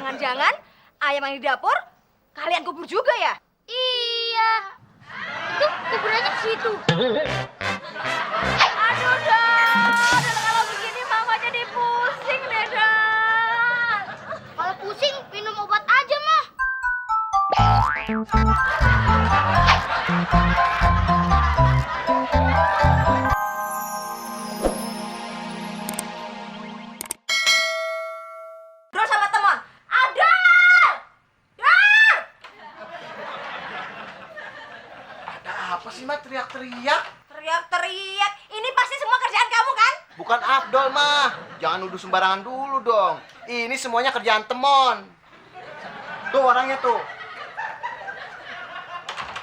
Jangan-jangan ayam yang di dapur kalian kubur juga ya? Iya. Itu kuburannya di situ. Aduh, Dan. Kalau begini mama jadi pusing deh, Dan. Kalau pusing minum obat aja, Mah. Bro sama teman. Ada! Dan! Ada apa sih, Mak? Teriak-teriak? Teriak-teriak. Ini pasti semua kerjaan kamu kan? Bukan Afdol, Mah. Jangan nuduh sembarangan dulu dong. Ini semuanya kerjaan temon. Tuh orangnya tuh.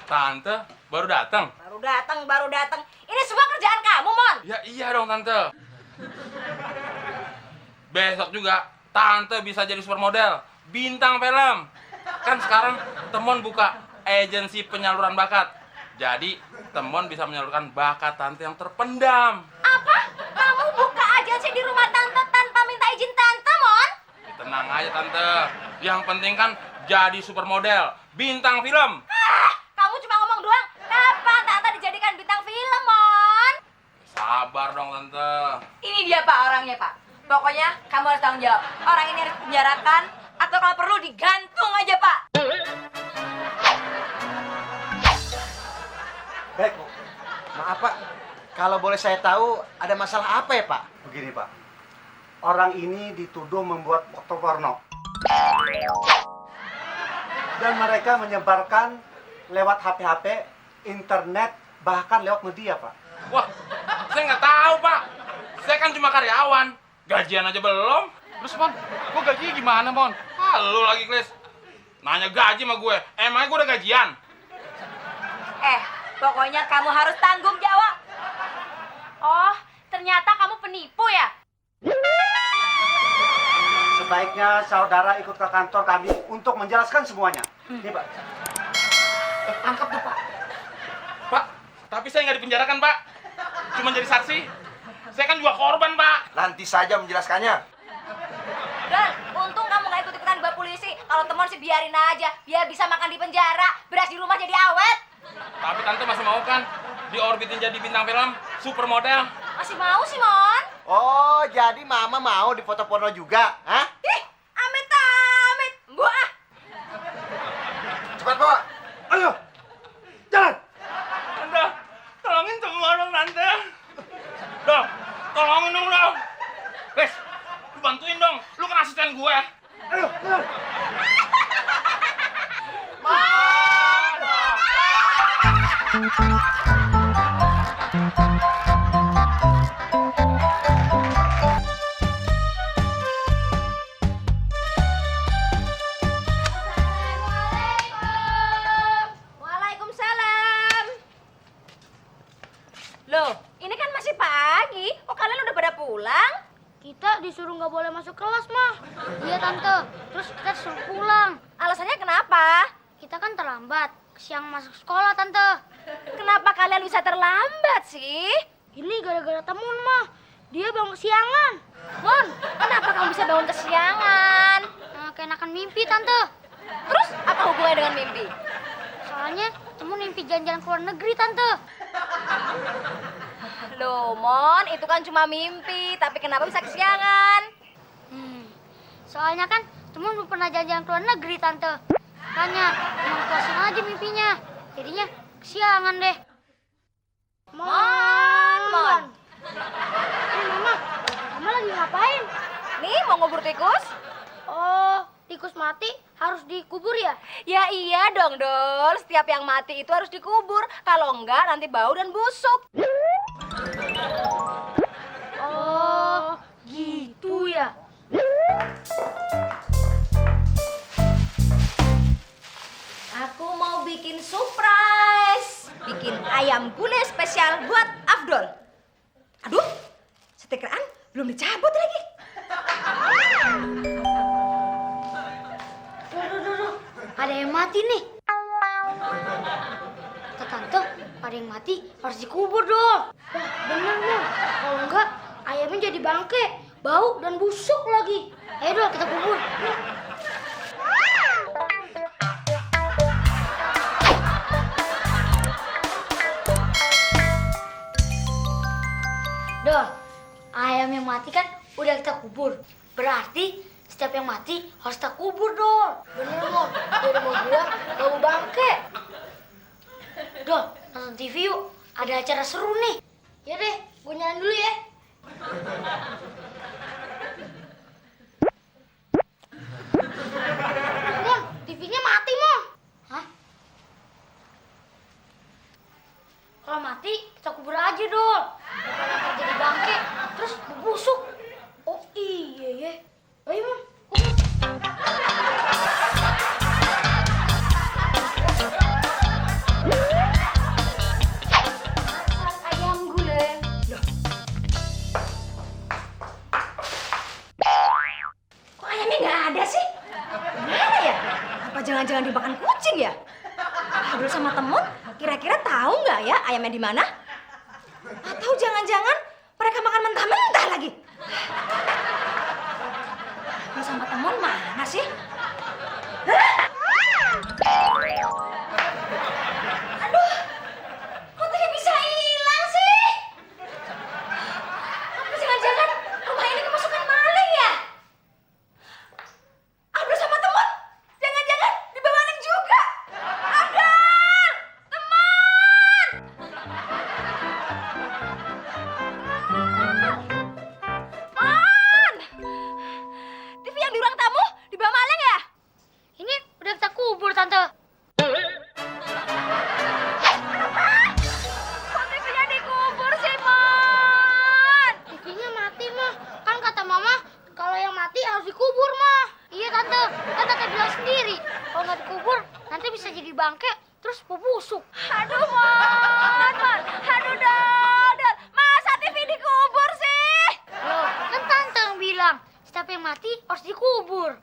Tante, baru datang? Baru datang. Ini semua kerjaan kamu, Mon. Ya iya dong, Tante. Besok juga Tante bisa jadi supermodel, bintang film. Kan sekarang Temon buka agensi penyaluran bakat. Jadi Temon bisa menyalurkan bakat Tante yang terpendam. Apa? Kamu buka agensi di rumah Tante tanpa minta izin Tante, Mon? Tenang aja, Tante. Yang penting kan jadi supermodel, bintang film. Kamu cuma ngomong doang. Kapan Tante dijadikan bintang film, Mon? Sabar dong, Tante. Ini dia, Pak, orangnya, Pak. Pokoknya kamu harus tanggung jawab. Orang ini harus dipenjarakan atau kalau perlu digantung aja, Pak. Baik, Bu. Maaf, Pak. Kalau boleh saya tahu, ada masalah apa ya, Pak? Begini, Pak. Orang ini dituduh membuat foto porno. Dan mereka menyebarkan lewat HP-HP, internet, bahkan lewat media, Pak. Wah, saya nggak tahu, Pak. Saya kan cuma karyawan. Gajian aja belum. Terus, Mon, gue gajinya gimana, Mon? Halo lagi, Klis. Nanya gaji sama gue. Emangnya gue udah gajian? Pokoknya kamu harus tanggung jawab. Oh, ternyata kamu penipu ya? Sebaiknya saudara ikut ke kantor kami untuk menjelaskan semuanya. Ini, Pak. Angkat tuh, Pak. Pak, tapi saya nggak dipenjarakan, Pak. Cuma jadi saksi. Saya kan juga korban, Pak. Nanti saja menjelaskannya. Dan untung kamu gak ikut-ikutan bawa polisi. Kalau teman sih biarin aja. Biar bisa makan di penjara. Beras di rumah jadi awet. Tapi Tante masih mau kan diorbitin jadi bintang film, supermodel? Masih mau sih, Mon? Oh, jadi Mama mau difoto porno juga, hah? Ih, amit-amit. Buah. Cepat, Pak. Ayo, jalan! Tante, tolongin semua dong, Tante. Dong, tolongin dong. Wes, lu bantuin dong. Lu kan asisten gue. Ayo, jalan! Waalaikumsalam. Loh, ini kan masih pagi. Kok kalian udah pada pulang? Kita disuruh nggak boleh masuk kelas, Mah. Iya, Tante. Terus kita disuruh pulang. Alasannya kenapa? Kita kan terlambat. Siang masuk sekolah, Tante. Kenapa kalian bisa terlambat sih? Ini gara-gara temun, Mah. Dia bangun kesiangan. Mon, kenapa kamu bisa bangun kesiangan? Keenakan mimpi, Tante. Terus apa hubungannya dengan mimpi? Soalnya temun mimpi jalan-jalan ke luar negeri, Tante. Loh, Mon, itu kan cuma mimpi. Tapi kenapa bisa kesiangan? Soalnya kan temun belum pernah jalan-jalan ke luar negeri, Tante. Makanya emang puasin aja mimpinya. Jadinya kesiangan deh. Mon. Mama lagi ngapain? Nih, mau ngubur tikus? Oh, tikus mati harus dikubur ya? Ya iya dong, Dol. Setiap yang mati itu harus dikubur. Kalau enggak, nanti bau dan busuk. Oh, gitu ya. Aku mau bikin surprise. Bikin ayam gulai spesial buat Afdol. Aduh, stikeran belum dicabut lagi. Duh. Ada yang mati nih. Tante, ada yang mati harus dikubur dong. Wah, bener dong. Kalau enggak, ayamnya jadi bangke, bau dan busuk lagi. Ayo dong kita kubur. Yuk. kita kubur. Berarti setiap yang mati harus kita kubur dong. Bener Mon, dari rumah gua gak mau bangke. Dol, nonton TV yuk. Ada acara seru nih. Ya deh, gua nyalain dulu ya. Mon, TV-nya mati Mon. Hah? Kalau mati, kita kubur aja Dol. Daripada jadi bangke, terus busuk. Oh iya ya. Ayo Mon, kubur. Ayam gulai. Loh. Kok ayamnya nggak ada sih? Mana ya? Apa jangan-jangan dimakan kucing ya? Ngobrol sama temen, kira-kira tahu nggak ya ayamnya di mana? Atau jangan-jangan mereka makan mentah-mentah lagi? Ngobrol sama temen mana sih? Hah? Aduh, kok tadi bisa hilang sih? Apa jangan-jangan rumah ini kemasukan maling ya? Abdul sama teman, jangan-jangan dibawa maling juga. Abdul, teman. Man, TV yang di ruang tamu dibawa maling ya? Ini udah kita kubur Tante. Kok TV-nya dikubur sih, Man? TV-nya mati mah. Kan kata Mama kalau yang mati harus dikubur mah. Iya Tante, kan Tante bilang sendiri. Kalau nggak dikubur nanti bisa jadi bangke terus busuk. Aduh, Man. Aduh, Dodol. Masa TV dikubur sih? Loh, kan Tante yang bilang setiap yang mati harus dikubur.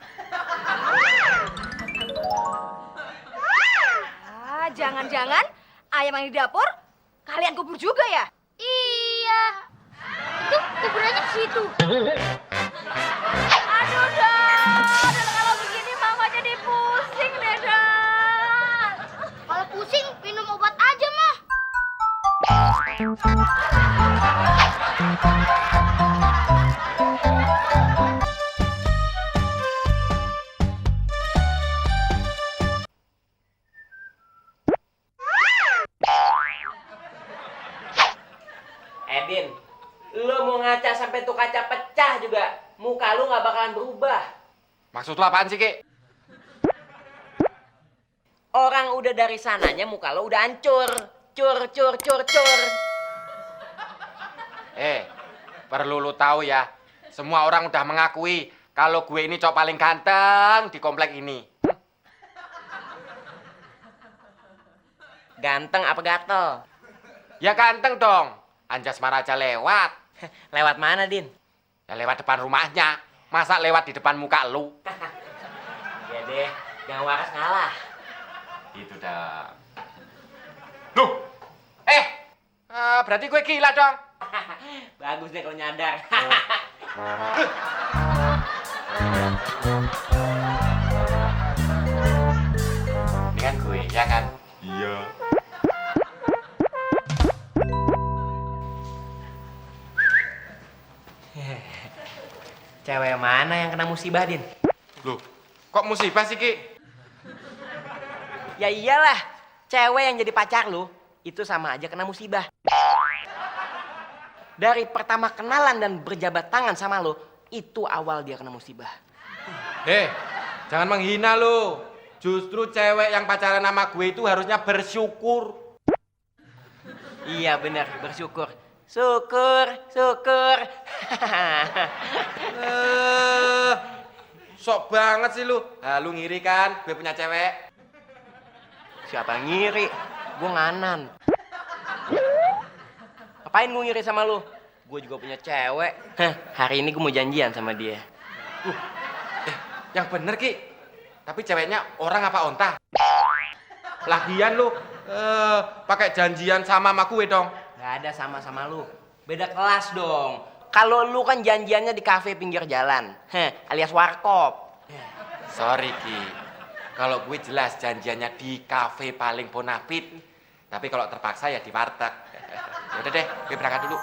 Ah, jangan-jangan ayam yang di dapur kalian kubur juga ya? Iya. Itu kuburannya di situ. Aduh, Dodol. Kalau begini Mama jadi pusing deh, Dodol. Kalau pusing minum obat aja mah. Edin, lu mau ngaca sampai tuh kaca pecah juga, muka lu nggak bakalan berubah. Maksud lu apaan sih, Ki? Orang udah dari sananya muka lu udah hancur. Cur. Perlu lu tahu ya, semua orang udah mengakui kalau gue ini cowok paling ganteng di komplek ini. Ganteng apa gatel? Ya ganteng dong. Anjas Maraja lewat. Lewat mana, Din? Ya lewat depan rumahnya. Masa lewat di depan muka lu? Ya deh, jangan waras ngalah. Itu dah. Loh. Berarti gue gila dong. Bagus deh kalau nyadar. Ini kan gue, ya kan? Iya. Cewek mana yang kena musibah, Din? Loh, kok musibah sih, Ki? Ya iyalah, cewek yang jadi pacar lu itu sama aja kena musibah. Dari pertama kenalan dan berjabat tangan sama lu, itu awal dia kena musibah. Jangan menghina lu. Justru cewek yang pacaran sama gue itu harusnya bersyukur. Iya benar, bersyukur. Syukur. Sok banget sih lu. Lu ngiri kan gue punya cewek? Siapa ngiri? Gue nganan. Ngapain gue ngiri sama lu? Gue juga punya cewek. Hari ini gue mau janjian sama dia. Yang bener, Ki. Tapi ceweknya orang apa onta? Lagian lu pakai janjian sama gue dong. Gak ada sama-sama lu. Beda kelas dong. Kalau lu kan janjiannya di kafe pinggir jalan. Alias warkop. Sorry, Ki. Kalau gue jelas janjiannya di kafe paling bonafit. Tapi kalau terpaksa ya di warteg. Udah deh, gue berangkat dulu.